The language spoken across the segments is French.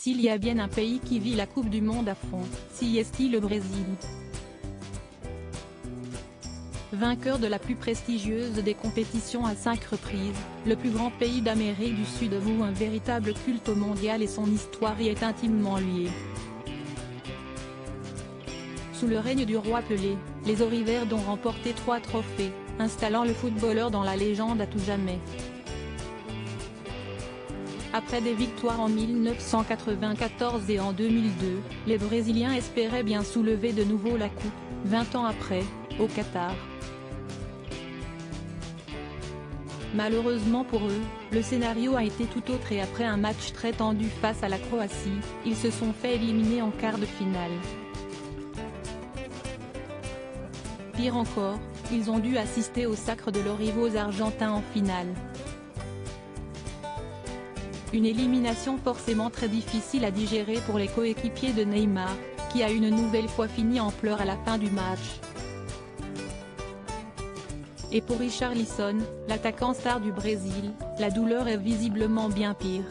S'il y a bien un pays qui vit la Coupe du Monde à fond, c'est le Brésil. Vainqueur de la plus prestigieuse des compétitions à 5 reprises, le plus grand pays d'Amérique du Sud voue un véritable culte au mondial et son histoire y est intimement liée. Sous le règne du roi Pelé, les Auriverdes ont remporté 3 trophées, installant le footballeur dans la légende à tout jamais. Après des victoires en 1994 et en 2002, les Brésiliens espéraient bien soulever de nouveau la coupe, 20 ans après, au Qatar. Malheureusement pour eux, le scénario a été tout autre et après un match très tendu face à la Croatie, ils se sont fait éliminer en quart de finale. Pire encore, ils ont dû assister au sacre de leurs rivaux argentins en finale. Une élimination forcément très difficile à digérer pour les coéquipiers de Neymar, qui a une nouvelle fois fini en pleurs à la fin du match. Et pour Richarlison, l'attaquant star du Brésil, la douleur est visiblement bien pire.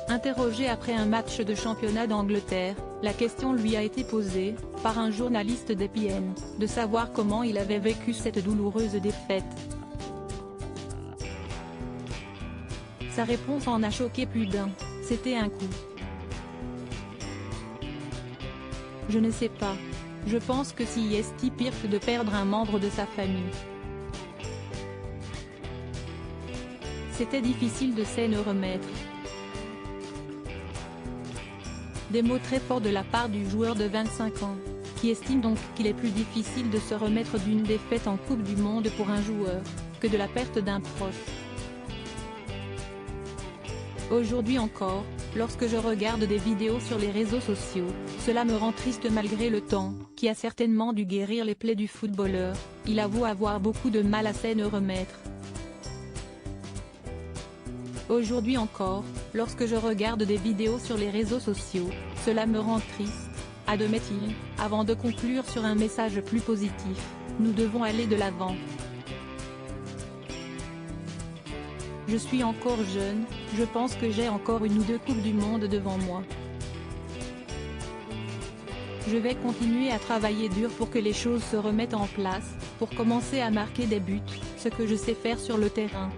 Interrogé après un match de championnat d'Angleterre, la question lui a été posée, par un journaliste d'ESPN, de savoir comment il avait vécu cette douloureuse défaite. Sa réponse en a choqué plus d'un, c'était un coup. Je ne sais pas. Je pense que c'est pire que de perdre un membre de sa famille. C'était difficile de s'en remettre. Des mots très forts de la part du joueur de 25 ans, qui estime donc qu'il est plus difficile de se remettre d'une défaite en Coupe du Monde pour un joueur, que de la perte d'un proche. Aujourd'hui encore, lorsque je regarde des vidéos sur les réseaux sociaux, cela me rend triste malgré le temps, qui a certainement dû guérir les plaies du footballeur. Il avoue avoir beaucoup de mal à s'en remettre. Aujourd'hui encore, lorsque je regarde des vidéos sur les réseaux sociaux, cela me rend triste, admet-il, avant de conclure sur un message plus positif, nous devons aller de l'avant. Je suis encore jeune, je pense que j'ai encore 1 ou 2 Coupes du Monde devant moi. Je vais continuer à travailler dur pour que les choses se remettent en place, pour commencer à marquer des buts, ce que je sais faire sur le terrain.